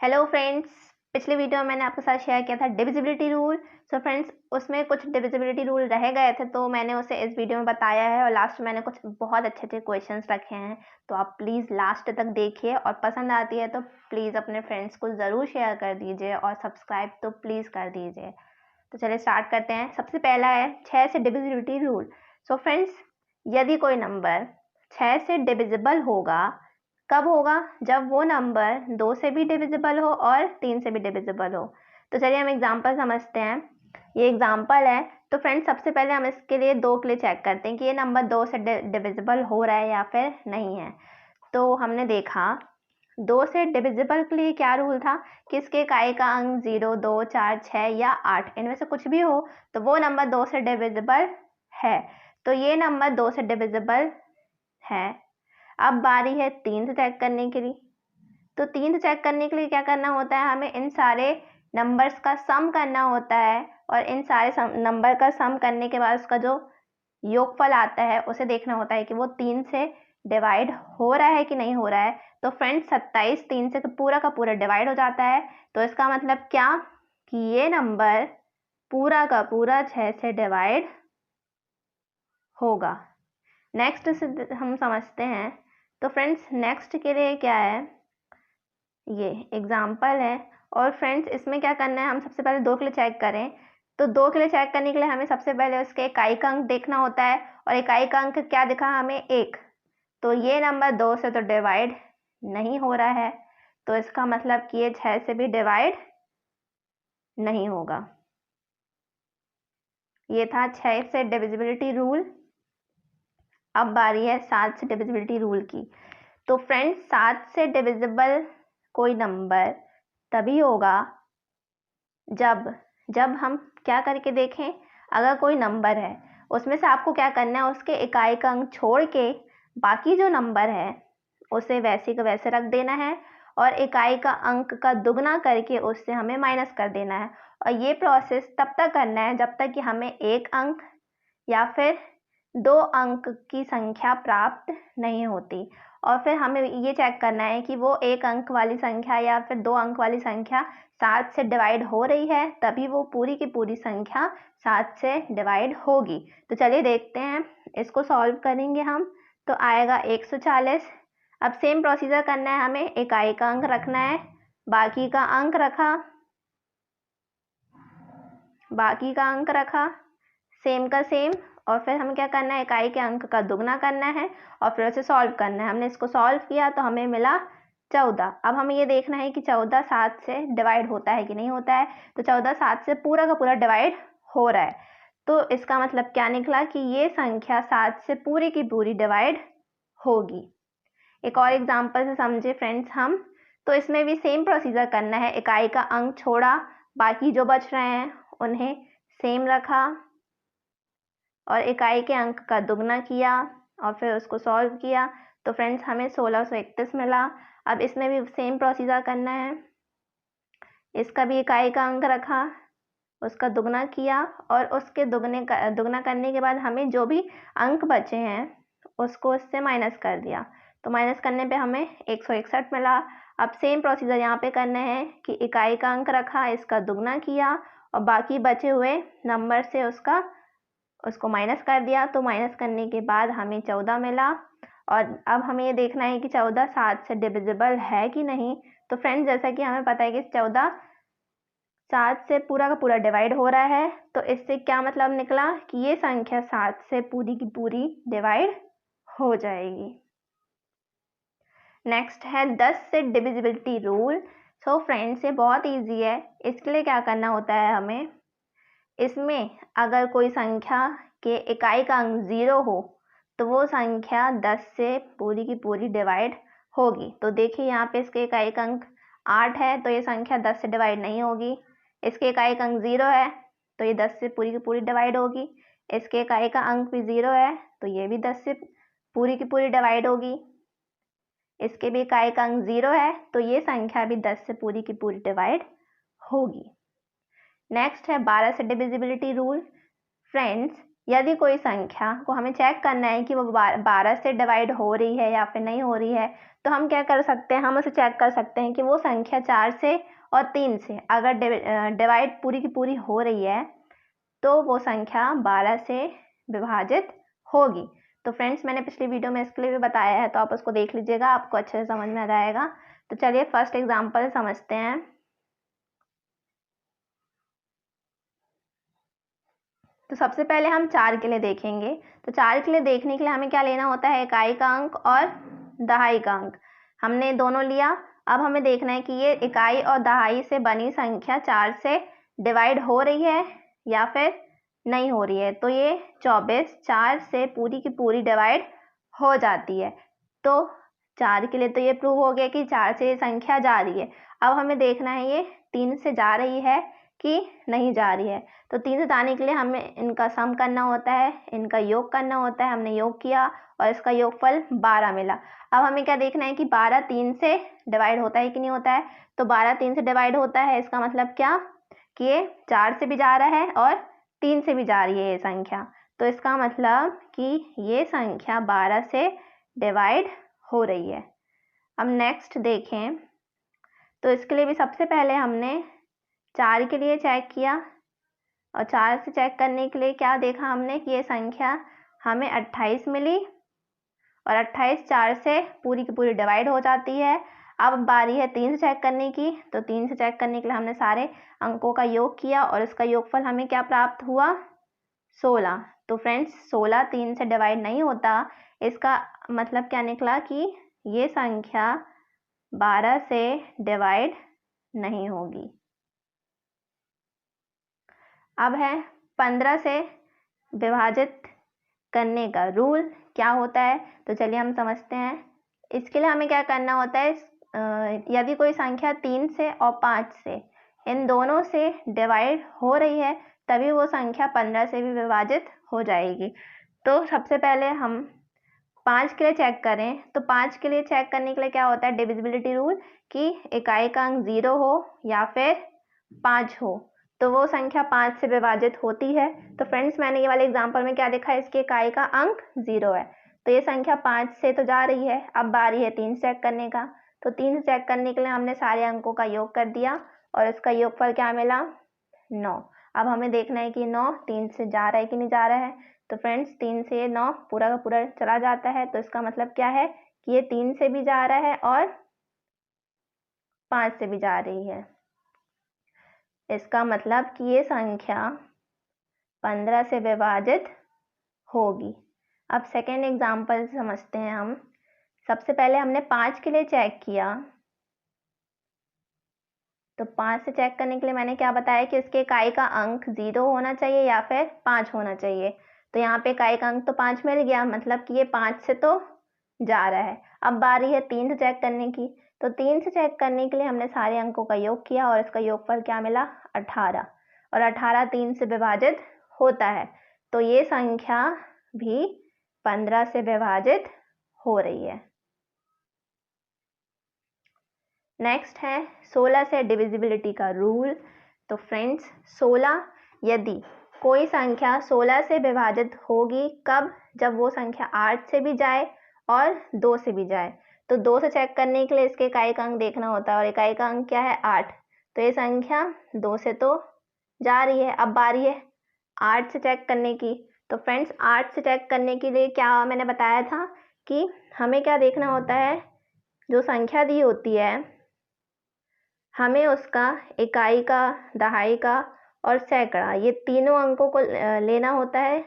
Hello friends, पिछले video में मैंने आपके साथ शेयर किया था डिविजिबिलिटी रूल। सो फ्रेंड्स, उसमें कुछ डिविजिबिलिटी रूल रह गए थे तो मैंने उसे इस वीडियो में बताया है और लास्ट में मैंने कुछ बहुत अच्छे अच्छे क्वेश्चंस रखे हैं। तो आप प्लीज़ लास्ट तक देखिए और पसंद आती है तो प्लीज़ अपने फ्रेंड्स को ज़रूर शेयर कर दीजिए और सब्सक्राइब तो प्लीज़ कर दीजिए। तो चलिए स्टार्ट करते हैं। सबसे पहला है 6 से डिविजिबिलिटी रूल। सो फ्रेंड्स, यदि कोई नंबर 6 से डिविजिबल होगा कब होगा? जब वो नंबर 2 से भी डिविजिबल हो और 3 से भी डिविजिबल हो। तो चलिए हम एग्जांपल समझते हैं। ये एग्जांपल है। तो फ्रेंड्स, सबसे पहले हम इसके लिए 2 के लिए चेक करते हैं कि ये नंबर 2 से डिविजिबल हो रहा है या फिर नहीं है। तो हमने देखा 2 से डिविजिबल के लिए क्या रूल था कि इसके इकाई का अंक 0, 2, 4, 6 या 8 इनमें से कुछ भी हो तो वो नंबर 2 से डिविजिबल है। तो ये नंबर 2 से डिविजिबल है। अब बारी है 3 से चेक करने के लिए। तो 3 से चेक करने के लिए क्या करना होता है? हमें इन सारे नंबर्स का सम करना होता है और इन सारे नंबर का सम करने के बाद उसका जो योगफल आता है उसे देखना होता है कि वो 3 से डिवाइड हो रहा है कि नहीं हो रहा है। तो फ्रेंड्स, 27 3 से तो पूरा का पूरा डिवाइड हो जाता है। तो इसका मतलब क्या कि ये नंबर पूरा का पूरा 6 से डिवाइड होगा। नेक्स्ट से हम समझते हैं। तो फ्रेंड्स, नेक्स्ट के लिए क्या है? ये एग्जाम्पल है और फ्रेंड्स इसमें क्या करना है? हम सबसे पहले 2 के लिए चेक करें। तो 2 के लिए चेक करने के लिए हमें सबसे पहले उसके इकाई का अंक देखना होता है और इकाई का अंक क्या दिखा हमें? 1। तो ये नंबर 2 से तो डिवाइड नहीं हो रहा है। तो इसका मतलब कि ये 6 से भी डिवाइड नहीं होगा। ये था 6 से डिविजिबिलिटी रूल। अब बारी है 7 से डिविजिबिलिटी रूल की। तो फ्रेंड्स, 7 से डिविजिबल कोई नंबर तभी होगा जब जब हम क्या करके देखें? अगर कोई नंबर है उसमें से आपको क्या करना है? उसके इकाई का अंक छोड़ के बाकी जो नंबर है उसे वैसे का वैसे रख देना है और इकाई का अंक का दुगना करके उससे हमें माइनस कर देना है। और ये प्रोसेस तब तक करना है जब तक कि हमें 1 अंक या फिर 2 अंक की संख्या प्राप्त नहीं होती। और फिर हमें ये चेक करना है कि वो 1 अंक वाली संख्या या फिर 2 अंक वाली संख्या 7 से डिवाइड हो रही है, तभी वो पूरी की पूरी संख्या 7 से डिवाइड होगी। तो चलिए देखते हैं, इसको सॉल्व करेंगे हम। तो आएगा 140। अब सेम प्रोसीजर करना है हमें। इकाई का अंक रखना है, बाकी का अंक रखा, सेम का सेम। और फिर हमें क्या करना है? इकाई के अंक का दुगना करना है और फिर उसे सॉल्व करना है। हमने इसको सॉल्व किया तो हमें मिला 14। अब हमें ये देखना है कि 14 7 से डिवाइड होता है कि नहीं होता है। तो 14 7 से पूरा का पूरा डिवाइड हो रहा है। तो इसका मतलब क्या निकला कि ये संख्या 7 से पूरी की पूरी डिवाइड होगी। एक और एग्जाम्पल से समझे फ्रेंड्स हम। तो इसमें भी सेम प्रोसीजर करना है। इकाई का अंक छोड़ा, बाकी जो बच रहे हैं उन्हें सेम रखा और इकाई के अंक का दुगना किया और फिर उसको सॉल्व किया। तो फ्रेंड्स, हमें 1631 मिला। अब इसमें भी सेम प्रोसीजर करना है। इसका भी इकाई का अंक रखा, उसका दुगना किया और उसके दुगना करने के बाद हमें जो भी अंक बचे हैं उसको उससे माइनस कर दिया। तो माइनस करने पे हमें 161 मिला। अब सेम प्रोसीजर यहाँ पे करना है कि इकाई का अंक रखा, इसका दुगना किया और बाकी बचे हुए नंबर से उसको माइनस कर दिया। तो माइनस करने के बाद हमें 14 मिला। और अब हमें ये देखना है कि 14 7 से डिविजिबल है कि नहीं। तो फ्रेंड्स, जैसा कि हमें पता है कि 14 7 से पूरा का पूरा डिवाइड हो रहा है, तो इससे क्या मतलब निकला कि ये संख्या 7 से पूरी की पूरी डिवाइड हो जाएगी। नेक्स्ट है 10 से डिविजिबिलिटी रूल। सो फ्रेंड्स, ये बहुत इजी है। इसके लिए क्या करना होता है हमें? इसमें अगर कोई संख्या के इकाई का अंक 0 हो तो वो संख्या 10 से पूरी की पूरी डिवाइड होगी। तो देखिए यहाँ पे इसके इकाई का अंक 8 है तो ये संख्या 10 से डिवाइड नहीं होगी। इसके इकाई का अंक 0 है तो ये 10 से पूरी की पूरी डिवाइड होगी। इसके इकाई का अंक भी 0 है तो ये भी 10 से पूरी की पूरी डिवाइड होगी। इसके भी इकाई का अंक 0 है तो ये संख्या भी 10 से पूरी की पूरी डिवाइड होगी। नेक्स्ट है 12 से डिविजिबिलिटी रूल। फ्रेंड्स, यदि कोई संख्या को हमें चेक करना है कि वो 12 से डिवाइड हो रही है या फिर नहीं हो रही है, तो हम क्या कर सकते हैं, हम उसे चेक कर सकते हैं कि वो संख्या 4 से और 3 से अगर डिवाइड पूरी की पूरी हो रही है तो वो संख्या 12 से विभाजित होगी। तो फ्रेंड्स, मैंने पिछली वीडियो में इसके लिए भी बताया है, तो आप उसको देख लीजिएगा, आपको अच्छे से समझ में आ जाएगा। तो चलिए फर्स्ट एग्जांपल समझते हैं। तो सबसे पहले हम 4 के लिए देखेंगे। तो 4 के लिए देखने के लिए हमें क्या लेना होता है, इकाई का अंक और दहाई का अंक। हमने दोनों लिया। अब हमें देखना है कि ये इकाई और दहाई से बनी संख्या 4 से डिवाइड हो रही है या फिर नहीं हो रही है। तो ये 24 4 से पूरी की पूरी डिवाइड हो जाती है। तो 4 के लिए तो ये प्रूव हो गया कि 4 से ये संख्या जा रही है। अब हमें देखना है ये 3 से जा रही है कि नहीं जा रही है। तो 3 से जाने के लिए हमें इनका सम करना होता है, इनका योग करना होता है। हमने योग किया और इसका योगफल 12 मिला। अब हमें क्या देखना है कि 12 3 से डिवाइड होता है कि नहीं होता है। तो 12 3 से डिवाइड होता है, इसका मतलब क्या कि ये 4 से भी जा रहा है और 3 से भी जा रही है ये संख्या। तो इसका मतलब कि ये संख्या 12 से डिवाइड हो रही है। अब नेक्स्ट देखें। तो इसके लिए भी सबसे पहले हमने 4 के लिए चेक किया और 4 से चेक करने के लिए क्या देखा हमने कि ये संख्या हमें 28 मिली और 28 4 से पूरी की पूरी डिवाइड हो जाती है। अब बारी है 3 से चेक करने की। तो 3 से चेक करने के लिए हमने सारे अंकों का योग किया और इसका योगफल हमें क्या प्राप्त हुआ, 16। तो फ्रेंड्स, 16 3 से डिवाइड नहीं होता, इसका मतलब क्या निकला कि ये संख्या 12 से डिवाइड नहीं होगी। अब है 15 से विभाजित करने का रूल क्या होता है। तो चलिए हम समझते हैं। इसके लिए हमें क्या करना होता है, यदि कोई संख्या 3 से और 5 से इन दोनों से डिवाइड हो रही है तभी वो संख्या 15 से भी विभाजित हो जाएगी। तो सबसे पहले हम 5 के लिए चेक करें। तो 5 के लिए चेक करने के लिए क्या होता है, डिविजिबिलिटी रूल, कि इकाई का अंक 0 हो या फिर 5 हो तो वो संख्या 5 से विभाजित होती है। तो फ्रेंड्स, मैंने ये वाले एग्जांपल में क्या देखा, इसकी इकाई का अंक 0 है तो ये संख्या 5 से तो जा रही है। अब बारी है 3 से चेक करने का। तो 3 से चेक करने के लिए हमने सारे अंकों का योग कर दिया और इसका योगफल क्या मिला, 9। अब हमें देखना है कि 9 3 से जा रहा है कि नहीं जा रहा है। तो फ्रेंड्स, 3 से 9 पूरा का पूरा चला जाता है। तो इसका मतलब क्या है कि ये 3 से भी जा रहा है और 5 से भी जा रही है। इसका मतलब कि ये संख्या 15 से विभाजित होगी। अब सेकेंड एग्जाम्पल समझते हैं हम। सबसे पहले हमने 5 के लिए चेक किया। तो 5 से चेक करने के लिए मैंने क्या बताया कि इसके इकाई का अंक 0 होना चाहिए या फिर 5 होना चाहिए। तो यहाँ पे इकाई का अंक तो 5 मिल गया, मतलब कि ये 5 से तो जा रहा है। अब बारी है 3 से चेक करने की। तो 3 से चेक करने के लिए हमने सारे अंकों का योग किया और इसका योगफल क्या मिला, 18। और 18 3 से विभाजित होता है तो ये संख्या भी 15 से विभाजित हो रही है। नेक्स्ट है 16 से डिविजिबिलिटी का रूल। तो फ्रेंड्स, 16 यदि कोई संख्या 16 से विभाजित होगी कब, जब वो संख्या 8 से भी जाए और 2 से भी जाए। तो 2 से चेक करने के लिए इसके इकाई का अंक देखना होता है और इकाई का अंक क्या है, 8। तो ये संख्या 2 से तो जा रही है। अब बारी है 8 से चेक करने की। तो फ्रेंड्स, 8 से चेक करने के लिए क्या मैंने बताया था कि हमें क्या देखना होता है, जो संख्या दी होती है हमें उसका इकाई का, दहाई का और सैकड़ा, ये तीनों अंकों को लेना होता है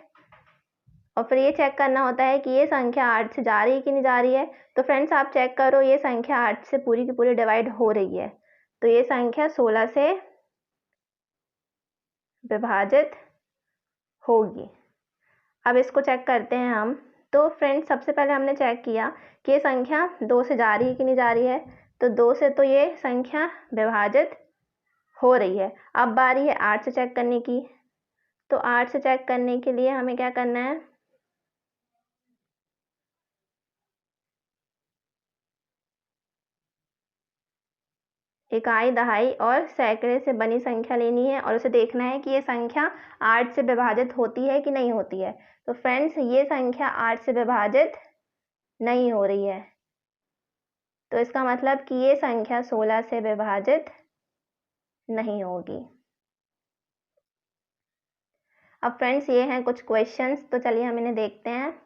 और फिर ये चेक करना होता है कि ये संख्या 8 से जा रही है कि नहीं जा रही है। तो फ्रेंड्स, आप चेक करो, ये संख्या 8 से पूरी की पूरी डिवाइड हो रही है तो ये संख्या 16 से विभाजित होगी। अब इसको चेक करते हैं हम। तो फ्रेंड्स, सबसे पहले हमने चेक किया कि ये संख्या 2 से जा रही है कि नहीं जा रही है। तो 2 से तो ये संख्या विभाजित हो रही है। अब बारी है 8 से चेक करने की। तो 8 से चेक करने के लिए हमें क्या करना है, इकाई, दहाई और सैकड़े से बनी संख्या लेनी है और उसे देखना है कि ये संख्या 8 से विभाजित होती है कि नहीं होती है। तो फ्रेंड्स ये संख्या 8 से विभाजित नहीं हो रही है, तो इसका मतलब कि ये संख्या 16 से विभाजित नहीं होगी। अब फ्रेंड्स ये हैं कुछ क्वेश्चंस, तो चलिए हम इन्हें देखते हैं।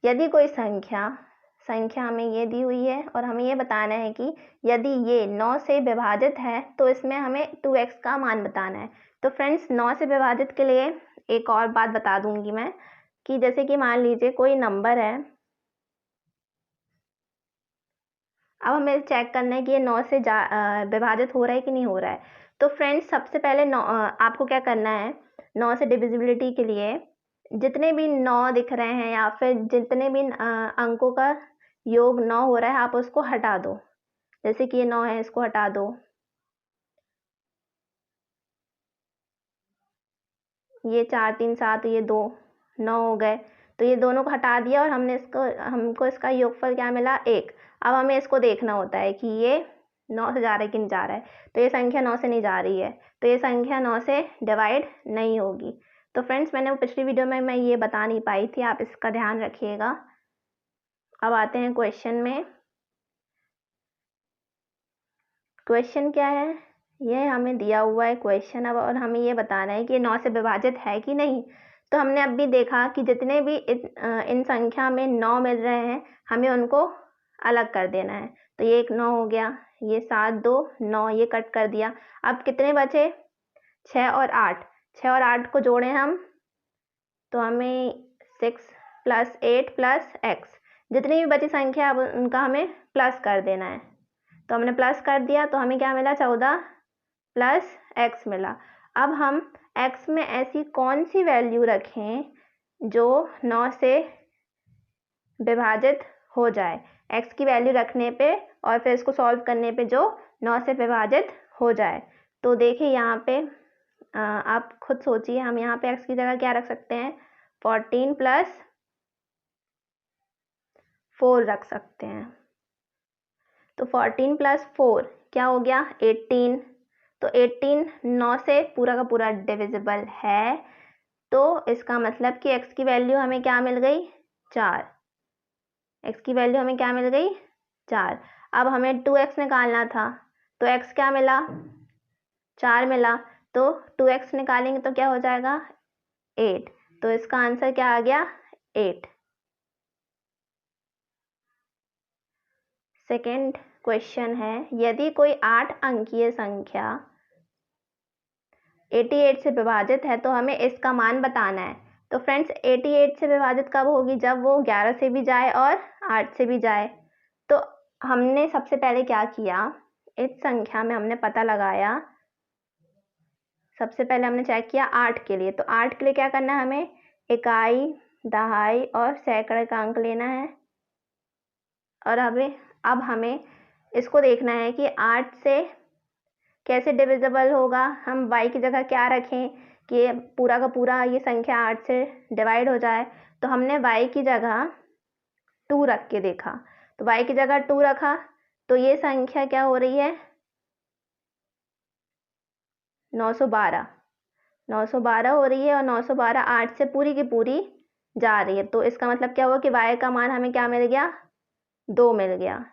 यदि कोई संख्या हमें ये दी हुई है और हमें ये बताना है कि यदि ये 9 से विभाजित है तो इसमें हमें 2x का मान बताना है। तो फ्रेंड्स 9 से विभाजित के लिए एक और बात बता दूंगी मैं कि जैसे कि मान लीजिए कोई नंबर है, अब हमें चेक करना है कि ये 9 से विभाजित हो रहा है कि नहीं हो रहा है। तो फ्रेंड्स सबसे पहले आपको क्या करना है, 9 से डिविजिबिलिटी के लिए जितने भी 9 दिख रहे हैं या फिर जितने भी अंकों का योग 9 हो रहा है आप उसको हटा दो। जैसे कि ये 9 है, इसको हटा दो, ये 4 3 7, ये 2 9 हो गए, तो ये दोनों को हटा दिया और हमको इसका योगफल क्या मिला, 1। अब हमें इसको देखना होता है कि ये 9 से जा रहा है कि नहीं जा रहा है। तो ये संख्या 9 से नहीं जा रही है, तो ये संख्या 9 से डिवाइड नहीं होगी। तो फ्रेंड्स मैंने वो पिछली वीडियो में मैं ये बता नहीं पाई थी, आप इसका ध्यान रखिएगा। अब आते हैं क्वेश्चन में। क्वेश्चन क्या है, यह हमें दिया हुआ है क्वेश्चन अब, और हमें ये बताना है कि 9 से विभाजित है कि नहीं। तो हमने अब भी देखा कि जितने भी इन संख्या में 9 मिल रहे हैं हमें उनको अलग कर देना है। तो ये एक 9 हो गया, ये 7 2 9, ये कट कर दिया। अब कितने बचे, 6 और 8। 6 और 8 को जोड़ें हम तो हमें 6 + 8 + x, जितनी भी बची संख्या अब उनका हमें प्लस कर देना है। तो हमने प्लस कर दिया तो हमें क्या मिला, 14 + x मिला। अब हम x में ऐसी कौन सी वैल्यू रखें जो 9 से विभाजित हो जाए। x की वैल्यू रखने पे और फिर इसको सॉल्व करने पे जो 9 से विभाजित हो जाए। तो देखिए यहाँ पे आप खुद सोचिए, हम यहाँ पे x की जगह क्या रख सकते हैं, 14 + 4 रख सकते हैं। तो 14 + 4 क्या हो गया, 18। तो 18 9 से पूरा का पूरा डिविजिबल है, तो इसका मतलब कि x की वैल्यू हमें क्या मिल गई, 4। x की वैल्यू हमें क्या मिल गई, 4। अब हमें 2x निकालना था, तो x क्या मिला, 4 मिला। तो 2x निकालेंगे तो क्या हो जाएगा, 8। तो इसका आंसर क्या आ गया, 8। सेकेंड क्वेश्चन है, यदि कोई 8 अंकीय संख्या 88 से विभाजित है तो हमें इसका मान बताना है। तो फ्रेंड्स 88 से विभाजित कब होगी, जब वो 11 से भी जाए और 8 से भी जाए। तो हमने सबसे पहले क्या किया, इस संख्या में हमने पता लगाया। सबसे पहले हमने चेक किया 8 के लिए, तो 8 के लिए क्या करना है, हमें इकाई, दहाई और सैकड़े का अंक लेना है। और अब हमें इसको देखना है कि 8 से कैसे डिविजिबल होगा। हम y की जगह क्या रखें कि पूरा का पूरा ये संख्या 8 से डिवाइड हो जाए। तो हमने y की जगह 2 रख के देखा, तो y की जगह 2 रखा तो ये संख्या क्या हो रही है, 912 हो रही है, और 912 8 से पूरी की पूरी जा रही है। तो इसका मतलब क्या हुआ कि y का मान हमें क्या मिल गया, 2 मिल गया।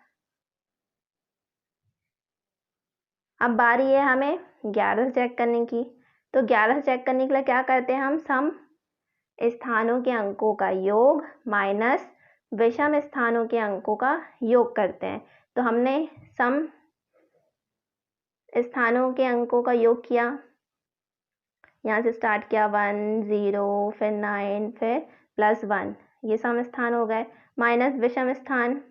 अब बारी है हमें 11 से चेक करने की। तो 11 से चेक करने के लिए क्या करते हैं, हम सम स्थानों के अंकों का योग माइनस विषम स्थानों के अंकों का योग करते हैं। तो हमने सम स्थानों के अंकों का योग किया, यहाँ से स्टार्ट किया 1 0 फिर 9 फिर +1, ये सम स्थान हो गए। माइनस विषम स्थान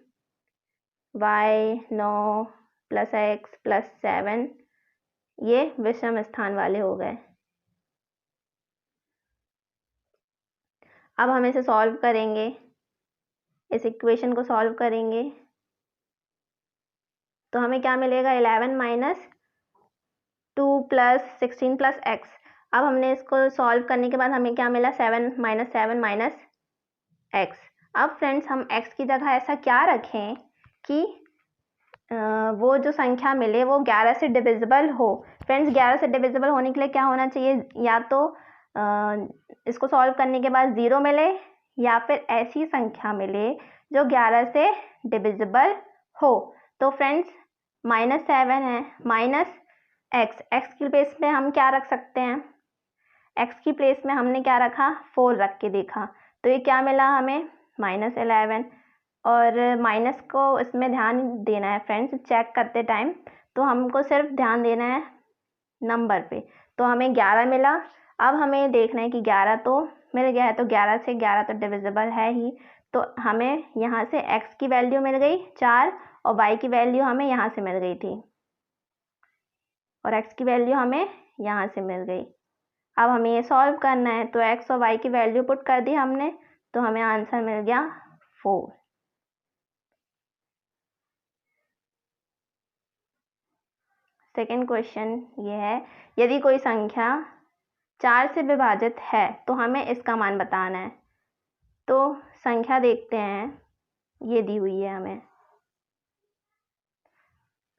y 9 + x + 7, ये विषम स्थान वाले हो गए। अब हम इसे सॉल्व करेंगे, इस इक्वेशन को सॉल्व करेंगे तो हमें क्या मिलेगा, 11 - 2 + 16 + x। अब हमने इसको सॉल्व करने के बाद हमें क्या मिला, 7 - 7 - x। अब फ्रेंड्स हम x की जगह ऐसा क्या रखें कि वो जो संख्या मिले वो 11 से डिविजिबल हो। फ्रेंड्स 11 से डिविजिबल होने के लिए क्या होना चाहिए, या तो इसको सॉल्व करने के बाद 0 मिले, या फिर ऐसी संख्या मिले जो 11 से डिविजिबल हो। तो फ्रेंड्स -7 है, माइनस एक्स की प्लेस में हम क्या रख सकते हैं, एक्स की प्लेस में हमने क्या रखा, 4 रख के देखा, तो ये क्या मिला हमें, -11। और माइनस को इसमें ध्यान देना है फ्रेंड्स चेक करते टाइम, तो हमको सिर्फ ध्यान देना है नंबर पे। तो हमें 11 मिला। अब हमें देखना है कि 11 तो मिल गया है, तो 11 से 11 तो डिविजिबल है ही, तो हमें यहाँ से x की वैल्यू मिल गई 4 और y की वैल्यू हमें यहाँ से मिल गई थी, और x की वैल्यू हमें यहाँ से मिल गई। अब हमें ये सॉल्व करना है, तो x और y की वैल्यू पुट कर दी हमने, तो हमें आंसर मिल गया 4। सेकेंड क्वेश्चन ये है, यदि कोई संख्या 4 से विभाजित है तो हमें इसका मान बताना है। तो संख्या देखते हैं, ये दी हुई है हमें।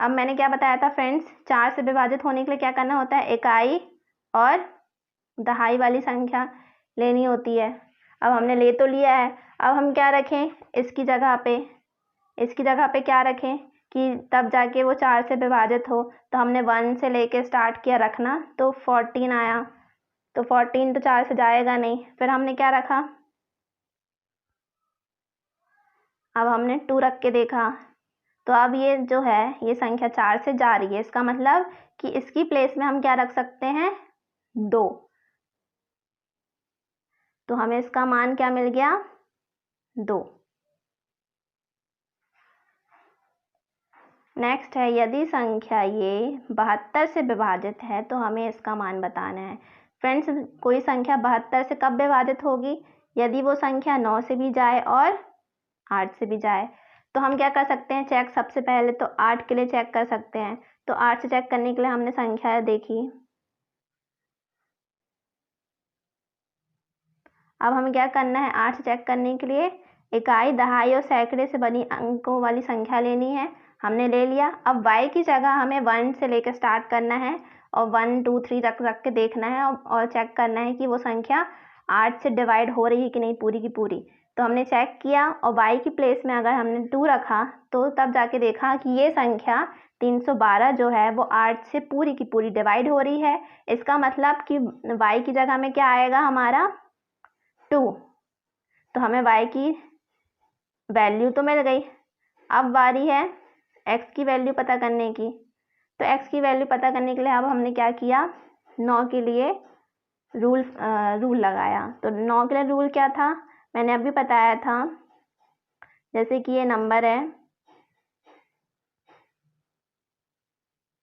अब मैंने क्या बताया था फ्रेंड्स, 4 से विभाजित होने के लिए क्या करना होता है, इकाई और दहाई वाली संख्या लेनी होती है। अब हमने ले तो लिया है, अब हम क्या रखें इसकी जगह पे क्या रखें कि तब जाके वो 4 से विभाजित हो। तो हमने 1 से लेके स्टार्ट किया रखना, तो 14 आया, तो 14 तो 4 से जाएगा नहीं, फिर हमने क्या रखा, अब हमने 2 रख के देखा, तो अब ये जो है ये संख्या 4 से जा रही है, इसका मतलब कि इसकी प्लेस में हम क्या रख सकते हैं, 2। तो हमें इसका मान क्या मिल गया, 2। नेक्स्ट है, यदि संख्या ये 72 से विभाजित है तो हमें इसका मान बताना है। फ्रेंड्स कोई संख्या 72 से कब विभाजित होगी, यदि वो संख्या 9 से भी जाए और 8 से भी जाए। तो हम क्या कर सकते हैं चेक, सबसे पहले तो 8 के लिए चेक कर सकते हैं। तो 8 से चेक करने के लिए हमने संख्या देखी। अब हमें क्या करना है, 8 से चेक करने के लिए इकाई, दहाई और सैकड़े से बनी अंकों वाली संख्या लेनी है, हमने ले लिया। अब y की जगह हमें 1 से लेकर स्टार्ट करना है और 1 2 3 रख के देखना है और चेक करना है कि वो संख्या 8 से डिवाइड हो रही है कि नहीं पूरी की पूरी। तो हमने चेक किया और y की प्लेस में अगर हमने 2 रखा तो तब जाके देखा कि ये संख्या 312 जो है वो 8 से पूरी की पूरी डिवाइड हो रही है। इसका मतलब कि y की जगह में क्या आएगा हमारा, 2। तो हमें y की वैल्यू तो मिल गई। अब बारी है x की वैल्यू पता करने की। तो x की वैल्यू पता करने के लिए अब हमने क्या किया, 9 के लिए रूल लगाया। तो 9 के लिए रूल क्या था, मैंने अभी बताया था, जैसे कि ये नंबर है,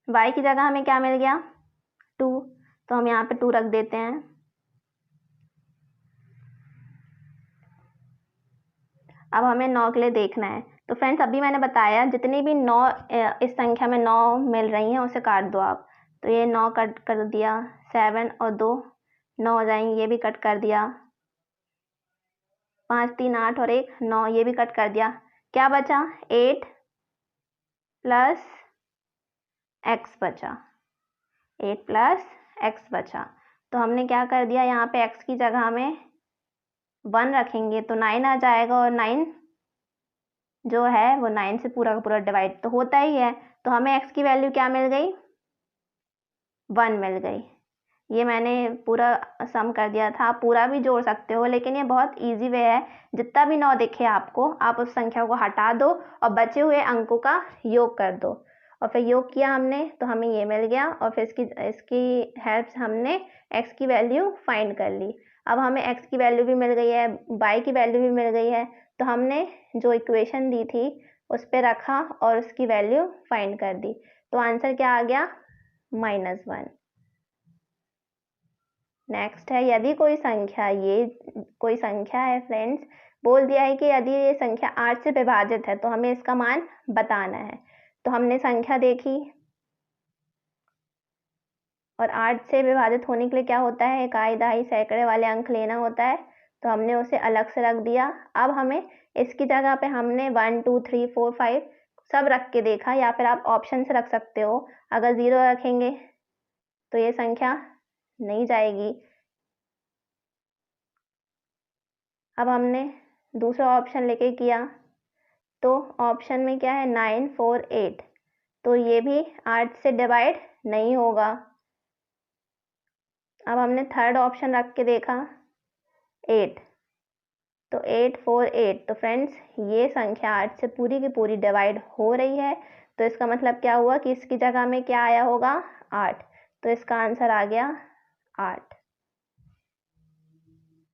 y की जगह हमें क्या मिल गया, 2, तो हम यहाँ पे 2 रख देते हैं। अब हमें 9 के लिए देखना है। तो फ्रेंड्स अभी मैंने बताया जितनी भी 9 इस संख्या में 9 मिल रही हैं उसे काट दो आप। तो ये 9 कट कर दिया, 7 और 2 9 हो जाएंगे, ये भी कट कर दिया, 5 3 8 और 1 9, ये भी कट कर दिया। क्या बचा, 8 प्लस एक्स बचा, 8 प्लस एक्स बचा। तो हमने क्या कर दिया, यहाँ पे x की जगह में 1 रखेंगे तो 9 आ जाएगा, और 9 जो है वो 9 से पूरा का पूरा डिवाइड तो होता ही है। तो हमें x की वैल्यू क्या मिल गई, 1 मिल गई। ये मैंने पूरा सम कर दिया था, आप पूरा भी जोड़ सकते हो, लेकिन ये बहुत इजी वे है। जितना भी 9 दिखे आपको, आप उस संख्या को हटा दो और बचे हुए अंकों का योग कर दो, और फिर योग किया हमने तो हमें ये मिल गया, और फिर इसकी हेल्प से हमने x की वैल्यू फाइंड कर ली। अब हमें x की वैल्यू भी मिल गई है, y की वैल्यू भी मिल गई है, तो हमने जो इक्वेशन दी थी उस पर रखा और उसकी वैल्यू फाइंड कर दी। तो आंसर क्या आ गया, -1। नेक्स्ट है, यदि कोई संख्या है फ्रेंड्स, बोल दिया है कि यदि ये संख्या 8 से विभाजित है तो हमें इसका मान बताना है। तो हमने संख्या देखी और 8 से विभाजित होने के लिए क्या होता है, इकाई दहाई सैकड़े वाले अंक लेना होता है, तो हमने उसे अलग से रख दिया। अब हमें इसकी जगह पे हमने 1 2 3 4 5 सब रख के देखा, या फिर आप ऑप्शन से रख सकते हो। अगर 0 रखेंगे तो ये संख्या नहीं जाएगी। अब हमने दूसरा ऑप्शन लेके किया तो ऑप्शन में क्या है 9 4 8, तो ये भी 8 से डिवाइड नहीं होगा। अब हमने थर्ड ऑप्शन रख के देखा 8, तो 8 4 8, तो फ्रेंड्स ये संख्या 8 से पूरी की पूरी डिवाइड हो रही है। तो इसका मतलब क्या हुआ कि इसकी जगह में क्या आया होगा 8, तो इसका आंसर आ गया 8।